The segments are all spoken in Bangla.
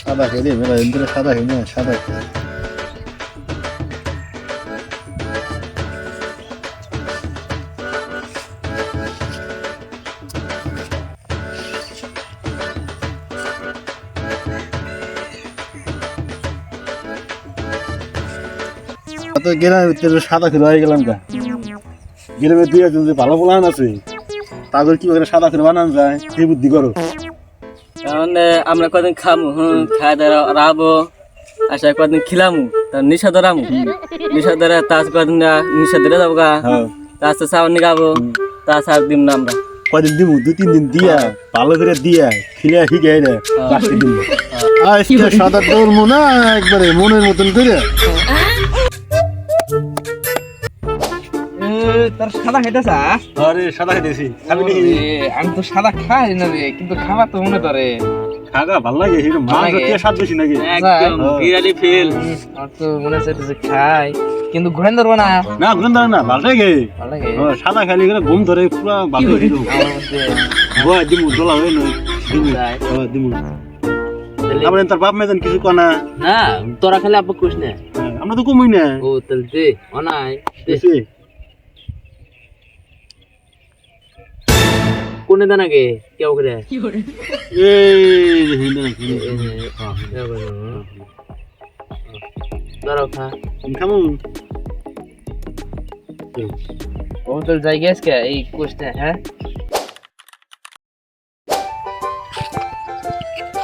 সাদা খেয়ে মেলা দিন ধরে সাদা খেয়ে না সাদা খেয়ে তো গ্রামের সাদা খেয়ে হয়ে গেলাম গা গ্রামে দুই একজন যে ভালো পোলান আছে তাদের কি করে সাদা খেয়ে বানানো যায় সেই বুদ্ধি করো তাহলে আমরা কদিন খামু খাই দাঁড়া রাবো আচ্ছা কদিন খিলামু তার নিশা ধরামু নিশা ধরে তার কদিন নিশা ধরে যাবো গা তার চাউল নিগাবো তার সার দিম না আমরা কদিন দিব 2-3 দিন দিয়া ভালো করে দিয়া খিলে শিখাই রে লাস্টে দিব আজকে সাদা দৌড়মু না একবারে মনের মতন করে তোর সাদা খাইতেছ? আরে সাদা খাইতেছি খাবি নি আমি তো সাদা খাই না রে, কিন্তু খাবার তো মনে করে খাগা ভালো লাগে হিরো মাছ দিয়ে স্বাদ বেশি নাকি একদম বিরালি ফেল আমার তো মনে হচ্ছে যে খাই, কিন্তু ঘুরেন ধরবো না। না ঘুম ধরে না ভালো লাগে ভালো লাগে সাদা খাইলে করে ঘুম ধরে পুরো ভালো হিরো আমার মধ্যে বয় দিমু দোলা হই নই দিমু দিমু আমরা তার বাপ মেয়েজন কিছু কনা না তোরা খালি আব্বা কইস না আমরা তো কমই না ও তাহলে দে অনাই বেশি কোনে দানা গে কেউ করে এই হিন্দা নাকি দাঁড়াও খা খামু ও তোর জায়গা আজকে এই কোষটা হ্যাঁ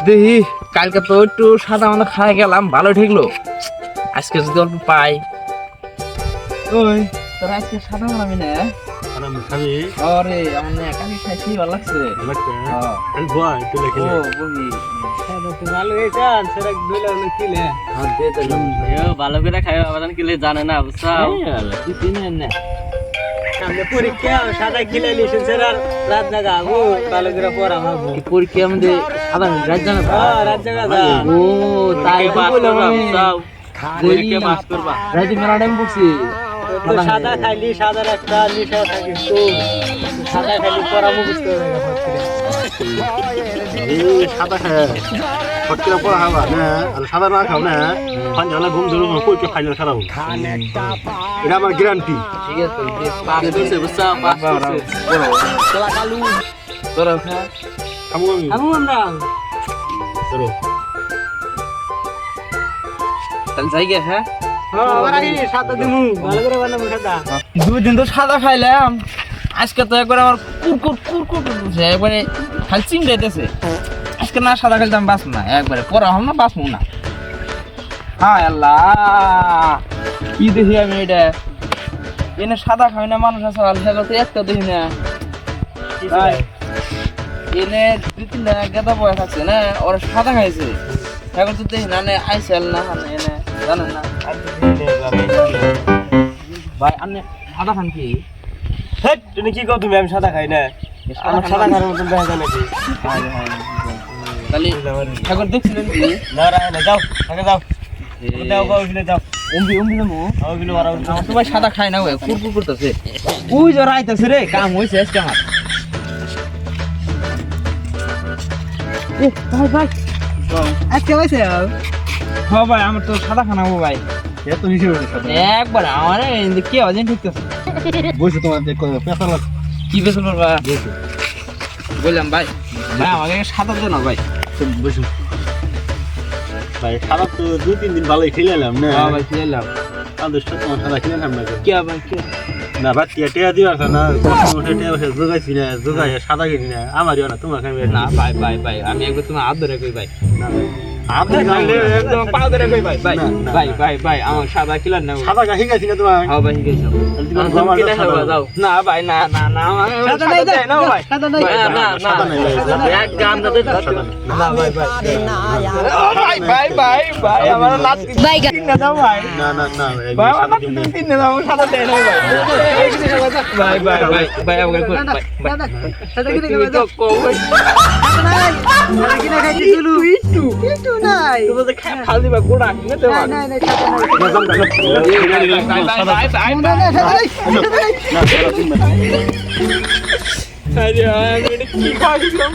দেখি কালকে তো একটু সাদা মাদা খাই গেলাম, ভালো ঠিকলো। আজকে যদি অল্প পাই ওই তোরা আজকে সাদা বানাবি না? আরাম খাবি আরে আমার না একাই খাইছি ভালো লাগছে। লাগছে আমি বয় তো লেখি ও বলি সাদা তো ভালো হয়েছে সেটা দুইলা হলো কিলে হাত দিয়ে তো ভালো করে খাই আবার কিলে জানে না বুঝছাও কি চিনেন না সামনে পরীক্ষা সাদা কিলে লিছেন সেরা রাত জাগা ও ভালো করে পড়া হবে পরীক্ষা আমাদের সাদা রাত জাগা রাত জাগা ও তাই বলে বুঝছাও পরীক্ষা পাস করবা রাতে মেলা টাইম পড়ছি সাদা খাইলি সাদার একটা নিশা থাকে তো সাদা খাইলি পড়া মুখস্থ হয়ে গেছে এই সাদা খায় ফটকিরা পড়া খাবা না আর সাদা না খাও না পাঁচ ঝালা ঘুম ধরে কই কে ফাইনাল খারাপ এটা আমার গ্যারান্টি ঠিক আছে পাস করছে বুঝছাও পাস করছে তোরা কালু তোরা খা খামু আমি আমু আমরা চলো তাহলে জায়গা হ্যাঁ সাদা দিমু ভালো করে বানাবো সাদা দুই দিন তো সাদা খাইলাম, আজকে তো একবার আমার কুরকুর কুরকুর করতেছে, একবারে খালি চিংড়াইতেছে। আজকে না সাদা খাইলে আমি বাঁচবো না, একবারে পড়া হম না বাঁচবো না। হায় আল্লাহ কি দেখি আমি এটা এনে সাদা খাই না মানুষ আছে আল্লাহ তো একটা দেখি না এনে 2-3 গেদা বয় থাকছে না ওরা সাদা খাইছে, এখন তো দেখি না আইসাল না এনে জানেন না ভাই আপনি সাদা খান কি? তুমি কি কও তুমি আমি সাদা খাই না আমার সাদা খাওয়ার মতন দেখা যায় নাকি তাহলে ঠাকুর দেখছিলেন কি? না না যাও আগে যাও দাও গাও ওখানে যাও অম্বি নামো ওগুলো ওরা আমার তো ভাই সাদা খাই না ওই কুরকুর করতেছে ওই যে রাইতেছে রে কাম হইছে আজকে আমার এ ভাই ভাই আজকে হইছে হ্যাঁ ভাই আমার তো সাদা খানা হবো ভাই এত নিচে হয়ে সাদা একবার আমার কি আওয়াজ ঠিকতেছে বসে তোমার দেখো পেছাল কি বেশ বলবা বললাম ভাই ভাই আমাকে সাদা দে না ভাই বসে ভাই সাদা তো 2-3 দিন ভালোই খেলাম না হ্যাঁ ভাই খেলাম আমাদের সাথে তোমার সাদা খেলাম না কি ভাই কি না ভাত টিয়া দিবার না টিয়া যোগাইছি না যোগাই সাদা কিনি না আমারই না তোমার খাইবে না ভাই ভাই ভাই আমি একবার তোমার হাত ধরে কই ভাই না আপনি একদম পাও ধরে কই ভাই ভাই ভাই ভাই ভাই আমার সাদা কিলার না সাদা গাহি গাছি না তোমার হ্যাঁ ভাই গেছো না ভাই না না না আমার সাদা নাই না ভাই সাদা নাই না না সাদা নাই এক গান দাও না ভাই ভাই ভাই ভাই ভাই ভাই আমার লাত কিন না দাও ভাই না না না ভাই আমার কিন না দাও সাদা দেয় না ভাই ভাই ভাই ভাই আমাকে কই ভাই সাদা কিনে গেল তো কই সাদা নাই সাদা কিনে খাইছি একটু নাই তুমি তো খাল দিবা গোড়া কিনে দেবা না না সাদা নাই ভাই ভাই ভাই ভাই ভাই আরে আমি কি খাইলাম